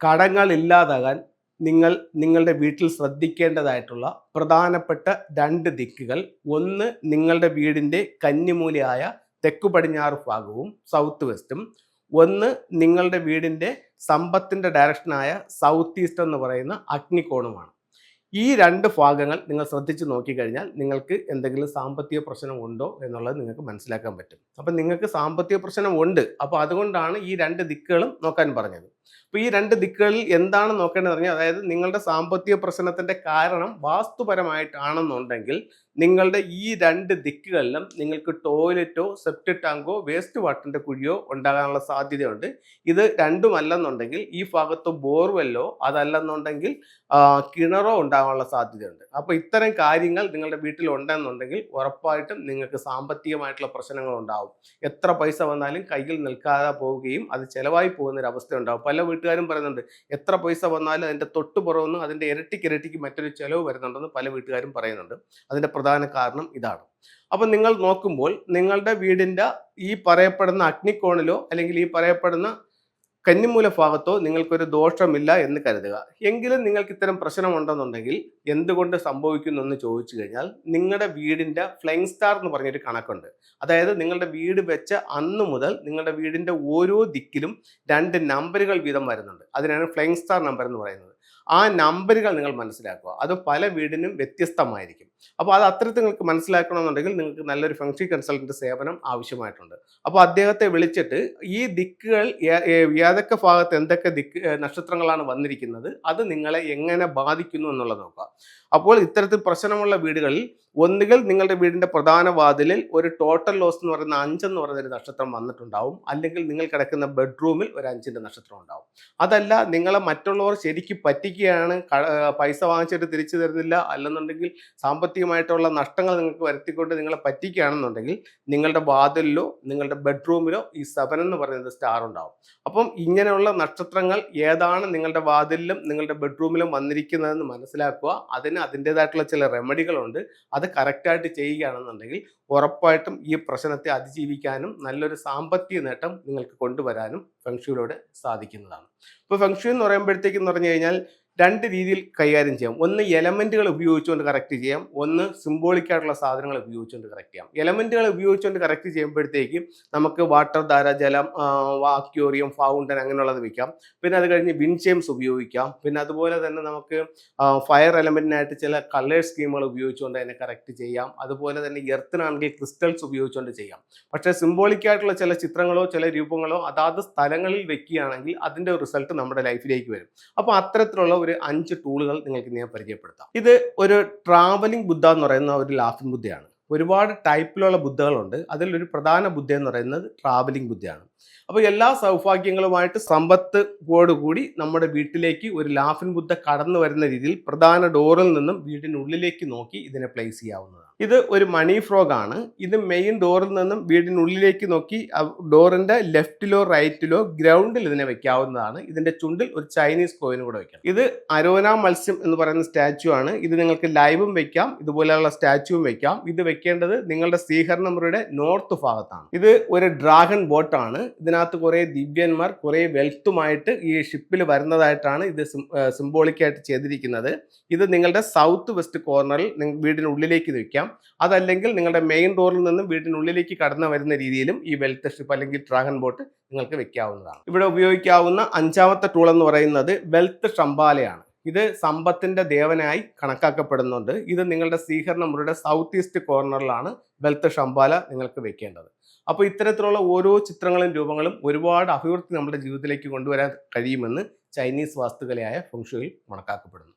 കടങ്ങൾ ഇല്ലാതാകാൻ നിങ്ങൾ നിങ്ങളുടെ വീട്ടിൽ ശ്രദ്ധിക്കേണ്ടതായിട്ടുള്ള പ്രധാനപ്പെട്ട 2 ദിക്കുകൾ. ഒന്ന് നിങ്ങളുടെ വീടിൻ്റെ കന്നിമൂലയായ തെക്കു പടിഞ്ഞാറ് ഭാഗവും സൗത്ത് വെസ്റ്റും. ഒന്ന് നിങ്ങളുടെ വീടിൻ്റെ സമ്പത്തിൻ്റെ ഡയറക്ഷനായ സൗത്ത് ഈസ്റ്റ് എന്ന് പറയുന്ന അഗ്നികോണുമാണ്. ഈ 2 ഭാഗങ്ങൾ നിങ്ങൾ ശ്രദ്ധിച്ച് നോക്കിക്കഴിഞ്ഞാൽ നിങ്ങൾക്ക് എന്തെങ്കിലും സാമ്പത്തിക പ്രശ്നം ഉണ്ടോ എന്നുള്ളത് നിങ്ങൾക്ക് മനസ്സിലാക്കാൻ പറ്റും. അപ്പം നിങ്ങൾക്ക് സാമ്പത്തിക പ്രശ്നം ഉണ്ട്. അപ്പോൾ അതുകൊണ്ടാണ് ഈ 2 ദിക്കുകളും നോക്കാൻ പറഞ്ഞത്. അപ്പോൾ ഈ 2 ദിക്കുകളിൽ എന്താണ് നോക്കേണ്ടത് പറഞ്ഞാൽ, അതായത് നിങ്ങളുടെ സാമ്പത്തിക പ്രശ്നത്തിൻ്റെ കാരണം വാസ്തുപരമായിട്ടാണെന്നുണ്ടെങ്കിൽ നിങ്ങളുടെ ഈ 2 ദിക്കുകളിലും നിങ്ങൾക്ക് ടോയ്ലറ്റോ സെപ്റ്റിക് ടാങ്കോ വേസ്റ്റ് വാട്ടറിൻ്റെ കുഴിയോ ഉണ്ടാകാനുള്ള സാധ്യതയുണ്ട്. ഇത് രണ്ടുമല്ലെന്നുണ്ടെങ്കിൽ ഈ ഭാഗത്ത് ബോർവെല്ലോ അതല്ലെന്നുണ്ടെങ്കിൽ കിണറോ ഉണ്ടാകാനുള്ള സാധ്യതയുണ്ട്. അപ്പോൾ ഇത്തരം കാര്യങ്ങൾ നിങ്ങളുടെ വീട്ടിൽ ഉണ്ടെന്നുണ്ടെങ്കിൽ ഉറപ്പായിട്ടും നിങ്ങൾക്ക് സാമ്പത്തികമായിട്ടുള്ള പ്രശ്നങ്ങൾ ഉണ്ടാവും. എത്ര പൈസ വന്നാലും കയ്യിൽ നിൽക്കാതെ പോവുകയും അത് ചിലവായി പോകുന്നൊരവസ്ഥ ഉണ്ടാവും. പല വീട്ടുകാരും പറയുന്നുണ്ട്, എത്ര പൈസ വന്നാലും അതിൻ്റെ തൊട്ട് പുറമെന്ന് അതിൻ്റെ ഇരട്ടിക്ക് മറ്റൊരു ചിലവ് വരുന്നുണ്ടെന്ന് പല വീട്ടുകാരും പറയുന്നുണ്ട്. അതിൻ്റെ പ്രധാന കാരണം ഇതാണ്. അപ്പം നിങ്ങൾ നോക്കുമ്പോൾ നിങ്ങളുടെ വീടിൻ്റെ ഈ പറയപ്പെടുന്ന അഗ്നികോണിലോ അല്ലെങ്കിൽ ഈ പറയപ്പെടുന്ന കന്നിമൂല ഭാഗത്തോ നിങ്ങൾക്കൊരു ദോഷമില്ല എന്ന് കരുതുക. എങ്കിലും നിങ്ങൾക്ക് ഇത്തരം പ്രശ്നമുണ്ടെന്നുണ്ടെങ്കിൽ എന്തുകൊണ്ട് സംഭവിക്കുന്നു എന്ന് ചോദിച്ചു കഴിഞ്ഞാൽ, നിങ്ങളുടെ വീടിൻ്റെ ഫ്ലൈങ് സ്റ്റാർ എന്ന് പറഞ്ഞൊരു കണക്കുണ്ട്. അതായത് നിങ്ങളുടെ വീട് വെച്ച അന്ന് മുതൽ നിങ്ങളുടെ വീടിൻ്റെ ഓരോ ദിക്കിലും 2 നമ്പറുകൾ വീതം വരുന്നുണ്ട്. അതിനാണ് ഫ്ലൈങ് സ്റ്റാർ നമ്പർ എന്ന് പറയുന്നത്. ആ നമ്പറുകൾ നിങ്ങൾ മനസ്സിലാക്കുക. അത് പല വീടിനും വ്യത്യസ്തമായിരിക്കും. അപ്പോൾ അത് അത്തരത്തിൽ നിങ്ങൾക്ക് മനസ്സിലാക്കണമെന്നുണ്ടെങ്കിൽ നിങ്ങൾക്ക് നല്ലൊരു ഫെങ്ഷി കൺസൾട്ടന്റ് സേവനം ആവശ്യമായിട്ടുണ്ട്. അപ്പോൾ അദ്ദേഹത്തെ വിളിച്ചിട്ട് ഈ ദിക്കുകൾ ഏതൊക്കെ ഭാഗത്ത് എന്തൊക്കെ നക്ഷത്രങ്ങളാണ് വന്നിരിക്കുന്നത്, അത് നിങ്ങളെ എങ്ങനെ ബാധിക്കുന്നു എന്നുള്ളത് നോക്കുക. അപ്പോൾ ഇത്തരത്തിൽ പ്രശ്നമുള്ള വീടുകളിൽ ഒന്നുകിൽ നിങ്ങളുടെ വീടിൻ്റെ പ്രധാന വാതിലിൽ ഒരു ടോട്ടൽ ലോസ് എന്ന് പറയുന്ന 5 എന്ന് പറയുന്നൊരു നക്ഷത്രം വന്നിട്ടുണ്ടാവും. അല്ലെങ്കിൽ നിങ്ങൾ കിടക്കുന്ന ബെഡ്റൂമിൽ ഒരു 5ൻ്റെ നക്ഷത്രം ഉണ്ടാവും. അതല്ല നിങ്ങളെ മറ്റുള്ളവർ ശരിക്കും പറ്റിക്കുകയാണ്, പൈസ വാങ്ങിച്ചിട്ട് തിരിച്ചു തരുന്നില്ല, അല്ലെന്നുണ്ടെങ്കിൽ സാമ്പത്തികമായിട്ടുള്ള നഷ്ടങ്ങൾ നിങ്ങൾക്ക് വരുത്തിക്കൊണ്ട് നിങ്ങളെ പറ്റിക്കുകയാണെന്നുണ്ടെങ്കിൽ നിങ്ങളുടെ വാതിലിലോ നിങ്ങളുടെ ബെഡ്റൂമിലോ ഈ 7 എന്ന് പറയുന്നത് സ്റ്റാർ ഉണ്ടാവും. അപ്പം ഇങ്ങനെയുള്ള നക്ഷത്രങ്ങൾ ഏതാണ് നിങ്ങളുടെ വാതിലിലും നിങ്ങളുടെ ബെഡ്റൂമിലും വന്നിരിക്കുന്നതെന്ന് മനസ്സിലാക്കുക. അതിന് അതിൻ്റെതായിട്ടുള്ള ചില റെമഡികളുണ്ട്. അത് കറക്റ്റായിട്ട് ചെയ്യുകയാണെന്നുണ്ടെങ്കിൽ ഉറപ്പായിട്ടും ഈ പ്രശ്നത്തെ അതിജീവിക്കാനും നല്ലൊരു സാമ്പത്തിക നേട്ടം നിങ്ങൾക്ക് കൊണ്ടുവരാനും ഫെങ്ഷുയിലൂടെ സാധിക്കുന്നതാണ്. ഇപ്പോൾ ഫെങ്ഷു എന്ന് പറയുമ്പോഴത്തേക്കെന്ന് പറഞ്ഞു കഴിഞ്ഞാൽ 2 രീതിയിൽ കൈകാര്യം ചെയ്യാം. ഒന്ന് എലമെന്റുകൾ ഉപയോഗിച്ചുകൊണ്ട് കറക്റ്റ് ചെയ്യാം, ഒന്ന് സിംബോളിക് ആയിട്ടുള്ള സാധനങ്ങൾ ഉപയോഗിച്ചുകൊണ്ട് കറക്റ്റ് ചെയ്യാം. എലമെന്റുകൾ ഉപയോഗിച്ചുകൊണ്ട് കറക്റ്റ് ചെയ്യുമ്പോഴത്തേക്കും നമുക്ക് വാട്ടർ ധാര, ജലം, അക്വേറിയം, ഫൗണ്ടൻ അങ്ങനെയുള്ളത് വയ്ക്കാം. പിന്നെ അത് കഴിഞ്ഞ് വിൻഡ് ചൈംസ് ഉപയോഗിക്കാം. പിന്നെ അതുപോലെ തന്നെ നമുക്ക് ഫയർ എലമെന്റിനായിട്ട് ചില കളർ സ്കീമുകൾ ഉപയോഗിച്ചുകൊണ്ട് തന്നെ കറക്റ്റ് ചെയ്യാം. അതുപോലെ തന്നെ എർത്തിനാണെങ്കിൽ ക്രിസ്റ്റൽസ് ഉപയോഗിച്ചുകൊണ്ട് ചെയ്യാം. പക്ഷേ സിംബോളിക് ആയിട്ടുള്ള ചില ചിത്രങ്ങളോ ചില രൂപങ്ങളോ അതാത് സ്ഥലങ്ങളിൽ വെക്കുകയാണെങ്കിൽ അതിൻ്റെ റിസൾട്ട് നമ്മുടെ ലൈഫിലേക്ക് വരും. അപ്പോൾ അത്തരത്തിലുള്ള ഒരു 5 ടൂളുകൾ നിങ്ങൾക്ക് ഞാൻ പരിചയപ്പെടുത്താം. ഇത് ഒരു ട്രാവലിംഗ് ബുദ്ധ എന്ന് പറയുന്ന ഒരു ലാഫിംഗ് ബുദ്ധയാണ്. ഒരുപാട് ടൈപ്പിലുള്ള ബുദ്ധകളുണ്ട്. അതിലൊരു പ്രധാന ബുദ്ധ എന്ന് പറയുന്നത് ട്രാവലിംഗ് ബുദ്ധയാണ്. അപ്പോൾ എല്ലാ സൗഭാഗ്യങ്ങളുമായിട്ട് സമ്പത്തോടുകൂടി നമ്മുടെ വീട്ടിലേക്ക് ഒരു ലാഫിംഗ് ബുദ്ധ കടന്നു വരുന്ന രീതിയിൽ പ്രധാന ഡോറിൽ നിന്നും വീടിനുള്ളിലേക്ക് നോക്കി ഇതിനെ പ്ലേസ് ചെയ്യാവുന്നതാണ്. ഇത് ഒരു മണി ഫ്രോഗ് ആണ്. ഇത് മെയിൻ ഡോറിൽ നിന്നും വീടിനുള്ളിലേക്ക് നോക്കി ഡോറിന്റെ ലെഫ്റ്റിലോ റൈറ്റിലോ ഗ്രൗണ്ടിൽ ഇതിനെ വെക്കാവുന്നതാണ്. ഇതിന്റെ ചുണ്ടിൽ ഒരു ചൈനീസ് കോയിൻ കൂടെ വെക്കാം. ഇത് അരോന മത്സ്യം എന്ന് പറയുന്ന സ്റ്റാച്ചു ആണ്. ഇത് നിങ്ങൾക്ക് ലൈവും വെക്കാം, ഇതുപോലെയുള്ള സ്റ്റാച്ചുവും വെക്കാം. ഇത് വെക്കേണ്ടത് നിങ്ങളുടെ സ്വീകരണ മുറിയുടെ നോർത്ത് ഭാഗത്താണ്. ഇത് ഒരു ഡ്രാഗൺ ബോട്ടാണ്. ഇതിനകത്ത് കുറേ ദിവ്യന്മാർ കുറേ വെൽത്തുമായിട്ട് ഈ ഷിപ്പിൽ വരുന്നതായിട്ടാണ് ഇത് സിംബോളിക്കായിട്ട് ചെയ്തിരിക്കുന്നത്. ഇത് നിങ്ങളുടെ സൗത്ത് വെസ്റ്റ് കോർണറിൽ വീടിനുള്ളിലേക്ക് വെക്കാം. അതല്ലെങ്കിൽ നിങ്ങളുടെ മെയിൻ ഡോറിൽ നിന്നും വീടിനുള്ളിലേക്ക് കടന്നു വരുന്ന രീതിയിലും ഈ വെൽത്ത് ഷിപ്പ് അല്ലെങ്കിൽ ഡ്രാഗൺ ബോട്ട് നിങ്ങൾക്ക് വെക്കാവുന്നതാണ്. ഇവിടെ ഉപയോഗിക്കാവുന്ന 5ാമത്തെ ടൂൾ എന്ന് പറയുന്നത് വെൽത്ത് ഷംബാലയാണ്. ഇത് സമ്പത്തിന്റെ ദേവനായി കണക്കാക്കപ്പെടുന്നുണ്ട്. ഇത് നിങ്ങളുടെ സ്വീകരണ മുറിയുടെ സൗത്ത് ഈസ്റ്റ് കോർണറിലാണ് വെൽത്ത് ഷംബാല നിങ്ങൾക്ക് വെക്കേണ്ടത്. അപ്പോൾ ഇത്തരത്തിലുള്ള ഓരോ ചിത്രങ്ങളും രൂപങ്ങളും ഒരുപാട് അഭിവൃദ്ധി നമ്മുടെ ജീവിതത്തിലേക്ക് കൊണ്ടുവരാൻ കഴിയുമെന്ന് ചൈനീസ് വാസ്തുകലയായ ഫെങ്ഷുയിൽ കണക്കാക്കപ്പെടുന്നു.